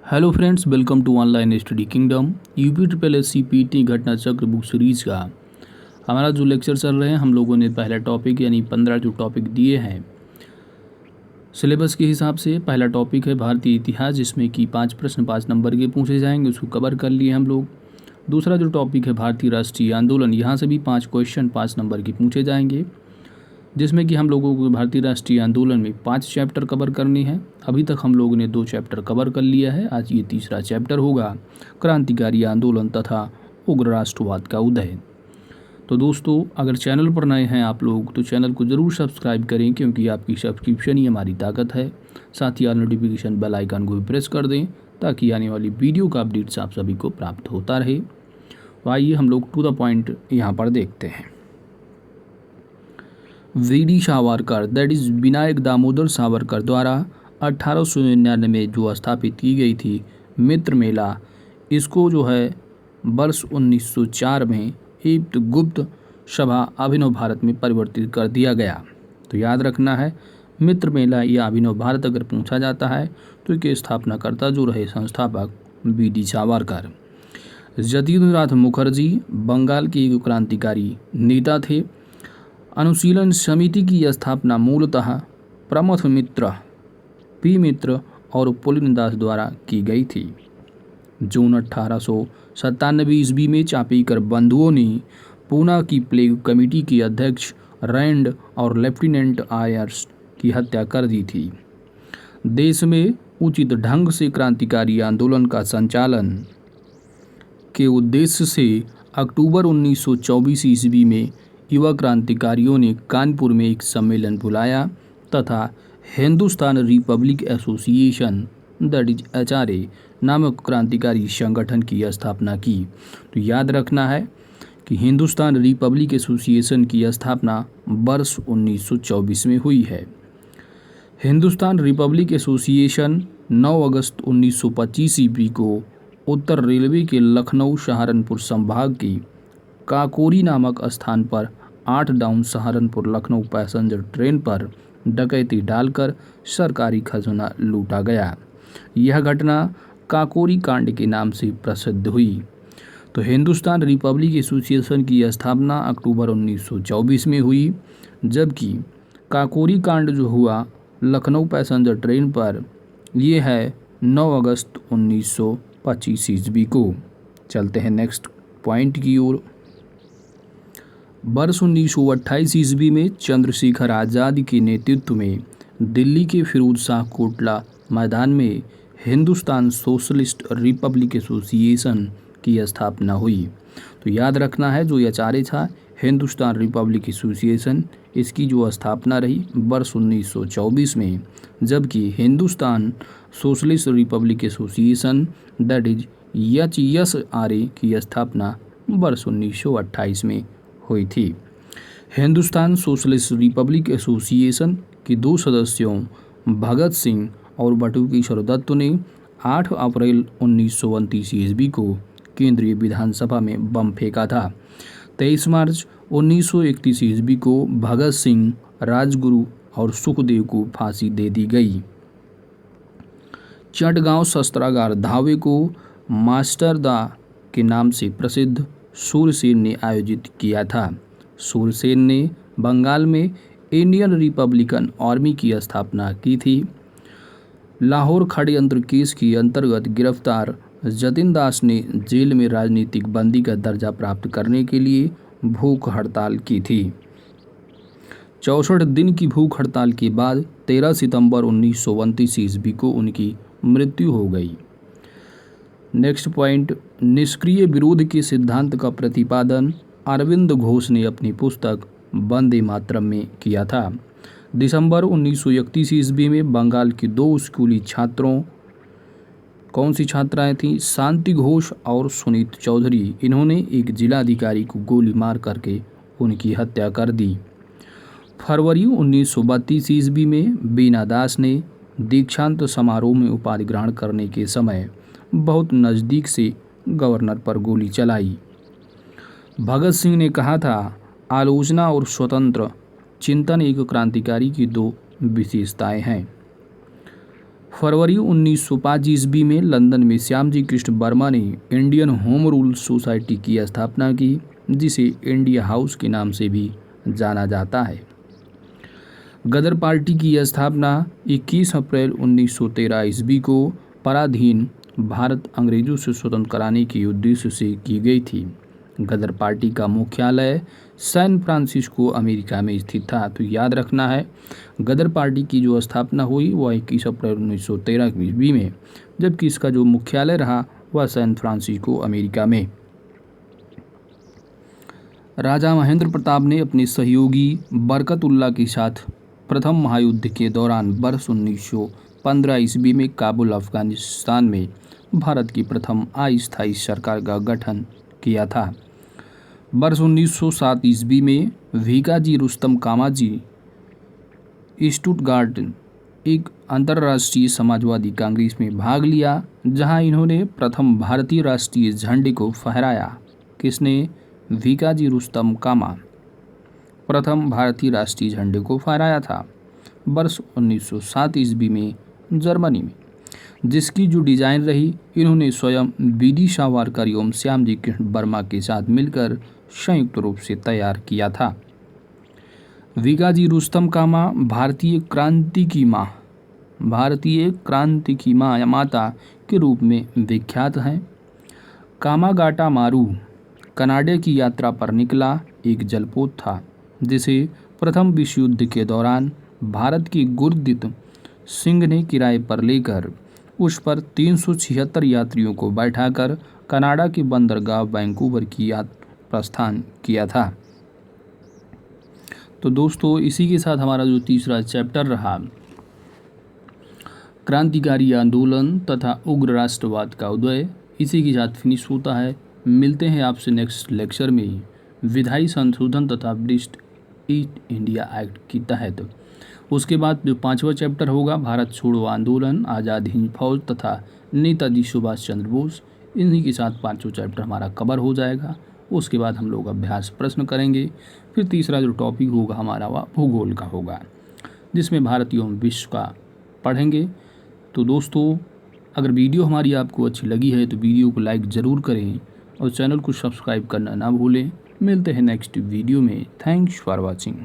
Hello friends, welcome to online study kingdom. UP triple S C PT Ghatna Chakra book series का हमारा जो lecture चल रहे हैं, हम लोगों ने पहला टॉपिक यानी 15 जो टॉपिक दिए हैं सिलेबस के हिसाब से। पहला टॉपिक है भारतीय इतिहास, जिसमें कि 5 प्रश्न 5 नंबर के पूछे जाएंगे, उसको कवर कर लिए हम लोग। दूसरा जो टॉपिक है भारतीय राष्ट्रीय आंदोलन, यहाँ से भी 5 क्वेश्चन 5 नंबर के पूछे जाएंगे, जिसमें कि हम लोगों को भारतीय राष्ट्रीय आंदोलन में 5 चैप्टर कवर करनी है। अभी तक हम लोगों ने 2 चैप्टर कवर कर लिया है, आज ये तीसरा चैप्टर होगा, क्रांतिकारी आंदोलन तथा उग्र राष्ट्रवाद का उदय। तो दोस्तों, अगर चैनल पर नए हैं आप लोग तो चैनल को ज़रूर सब्सक्राइब करें, क्योंकि आपकी सब्सक्रिप्शन ही हमारी ताकत है। साथ ही नोटिफिकेशन बेल आइकन को भी प्रेस कर दें, ताकि आने वाली वीडियो का अपडेट्स आप सभी को प्राप्त होता रहे। तो आइए हम लोग टू द पॉइंट यहाँ पर देखते हैं। V D Savarkar, that is Vinayak Damodar Savarkar द्वारा 1899 में जो स्थापित की गई थी मित्र मेला, इसको जो है वर्ष 1904 में एक गुप्त सभा अभिनव भारत में परिवर्तित कर दिया गया। तो याद रखना है, मित्र मेला या अभिनव भारत अगर पूछा जाता है तो इसके स्थापनाकर्ता जो रहे संस्थापक वीडी सावरकर। जतीन्द्रनाथ मुखर्जी बंगाल के एक क्रांतिकारी नेता थे। अनुशीलन समिति की स्थापना मूलतः प्रमथ मित्र, पी मित्र और पुलिनदास द्वारा की गई थी। जून 1897 ईस्वी में चापीकर बंधुओं ने पूना की प्लेग कमेटी के अध्यक्ष रैंड और लेफ्टिनेंट आयर्स की हत्या कर दी थी। देश में उचित ढंग से क्रांतिकारी आंदोलन का संचालन के उद्देश्य से अक्टूबर 1924 ईस्वी में युवा क्रांतिकारियों ने कानपुर में एक सम्मेलन बुलाया तथा Hindustan Republic association, that is HRA नामक क्रांतिकारी संगठन की स्थापना की। तो याद रखना है कि हिंदुस्तान रिपब्लिक एसोसिएशन की स्थापना वर्ष 1924 में हुई है। हिंदुस्तान रिपब्लिक एसोसिएशन 9 अगस्त 1925 ईस्वी को उत्तर रेलवे के लखनऊ सहारनपुर संभाग की काकोरी नामक स्थान पर 8 down Saharanpur Lucknow passenger train पर डकैती डालकर सरकारी खजाना लूटा गया। यह घटना काकोरी कांड के नाम से प्रसिद्ध हुई। तो हिंदुस्तान रिपब्लिक एसोसिएशन की स्थापना अक्टूबर 1924 में हुई, जबकि काकोरी कांड जो हुआ लखनऊ पैसेंजर ट्रेन पर, यह है 9 अगस्त 1925 ईस्वी को। चलते हैं नेक्स्ट पॉइंट की ओर। वर्ष 1928 ईस्वी में चंद्रशेखर आज़ाद के नेतृत्व में दिल्ली के फिरोज शाह कोटला मैदान में हिंदुस्तान सोशलिस्ट रिपब्लिक एसोसिएशन की स्थापना हुई। तो याद रखना है, जो HRA था हिंदुस्तान रिपब्लिक एसोसिएशन, इसकी जो स्थापना रही वर्ष 1924 में, जबकि Hindustan socialist Republic association, that is HSRA की स्थापना वर्ष 1928 में हुई थी। हिंदुस्तान सोशलिस्ट रिपब्लिक एसोसिएशन के 2 सदस्यों भगत सिंह और बटू किशोर दत्त ने 8 अप्रैल 1929 ईस्वी को केंद्रीय विधानसभा में बम फेंका था। 23 मार्च 1931 ईस्वी को भगत सिंह, राजगुरु और सुखदेव को फांसी दे दी गई। चटगांव शस्त्रागार धावे को मास्टर दा के नाम से प्रसिद्ध सूरसेन ने आयोजित किया था। सूरसेन ने बंगाल में इंडियन रिपब्लिकन आर्मी की स्थापना की थी। लाहौर षड्यंत्र केस के अंतर्गत गिरफ्तार जतिन दास ने जेल में राजनीतिक बंदी का दर्जा प्राप्त करने के लिए भूख हड़ताल की थी। 64 दिन की भूख हड़ताल के बाद 13 सितंबर 1929 ईस्वी को उनकी मृत्यु हो गई। नेक्स्ट पॉइंट, निष्क्रिय विरोध के सिद्धांत का प्रतिपादन अरविंद घोष ने अपनी पुस्तक वंदे मातरम में किया था। दिसंबर 1931 ईस्वी में बंगाल की 2 स्कूली छात्रों, कौन सी छात्राएं थीं? शांति घोष और सुनीत चौधरी, इन्होंने एक जिलाधिकारी को गोली मार करके उनकी हत्या कर दी। फरवरी 1932 ईस्वी में बीना दास ने दीक्षांत समारोह में उपाधि ग्रहण करने के समय बहुत नज़दीक से गवर्नर पर गोली चलाई। भगत सिंह ने कहा था, आलोचना और स्वतंत्र चिंतन एक क्रांतिकारी की 2 विशेषताएं हैं। फरवरी 1905 ईस्वी में लंदन में श्यामजी कृष्ण वर्मा ने इंडियन होम रूल सोसाइटी की स्थापना की, जिसे इंडिया हाउस के नाम से भी जाना जाता है। गदर पार्टी की स्थापना 21 अप्रैल 1913 ईस्वी को पराधीन भारत अंग्रेजों से स्वतंत्र कराने के उद्देश्य से की गई थी। गदर पार्टी का मुख्यालय सैन फ्रांसिस्को अमेरिका में स्थित था। तो याद रखना है, गदर पार्टी की जो स्थापना हुई वह 21 अप्रैल 1913 ईस्वी में, जबकि इसका जो मुख्यालय रहा वह सैन फ्रांसिस्को अमेरिका में। राजा महेंद्र प्रताप ने अपने सहयोगी बरकतुल्लाह के साथ प्रथम महायुद्ध के दौरान वर्ष 1915 ईस्वी में काबुल अफगानिस्तान में भारत की प्रथम अस्थायी सरकार का गठन किया था। वर्ष 1907 ईस्वी में भिकाजी रुस्तम कामाजी स्टुटगार्ट एक अंतर्राष्ट्रीय समाजवादी कांग्रेस में भाग लिया, जहां इन्होंने प्रथम भारतीय राष्ट्रीय झंडे को फहराया। किसने? भिकाजी रुस्तम कामा प्रथम भारतीय राष्ट्रीय झंडे को फहराया था वर्ष 1907 ईस्वी में जर्मनी में, जिसकी जो डिजाइन रही इन्होंने स्वयं बीडी सावरकर एवं श्यामजी कृष्ण वर्मा के साथ मिलकर संयुक्त रूप से तैयार किया था। भिकाजी रुस्तम कामा भारतीय क्रांति की माता के रूप में विख्यात हैं। कामागाटा मारू कनाडा की यात्रा पर निकला एक जलपोत था, जिसे प्रथम विश्व युद्ध के दौरान भारत के गुरदीप सिंह ने किराए पर लेकर उस पर 376 यात्रियों को बैठाकर कनाडा के बंदरगाह वैंकूवर की प्रस्थान किया था। तो दोस्तों, इसी के साथ हमारा जो तीसरा चैप्टर रहा क्रांतिकारी आंदोलन तथा उग्र राष्ट्रवाद का उदय, इसी के साथ फिनिश होता है। मिलते हैं आपसे नेक्स्ट लेक्चर में विधायी संशोधन तथा ब्रिटिश ईस्ट इंडिया एक्ट के तहत। उसके बाद जो 5वां चैप्टर होगा भारत छोड़ो आंदोलन, आज़ाद हिंद फौज तथा नेताजी सुभाष चंद्र बोस, इन्हीं के साथ 5वां चैप्टर हमारा कवर हो जाएगा। उसके बाद हम लोग अभ्यास प्रश्न करेंगे। फिर तीसरा जो टॉपिक होगा हमारा वह भूगोल का होगा, जिसमें भारत एवं विश्व का पढ़ेंगे। तो दोस्तों, अगर वीडियो हमारी आपको अच्छी लगी है तो वीडियो को लाइक ज़रूर करें और चैनल को सब्सक्राइब करना ना भूलें। मिलते हैं नेक्स्ट वीडियो में। Thanks for watching.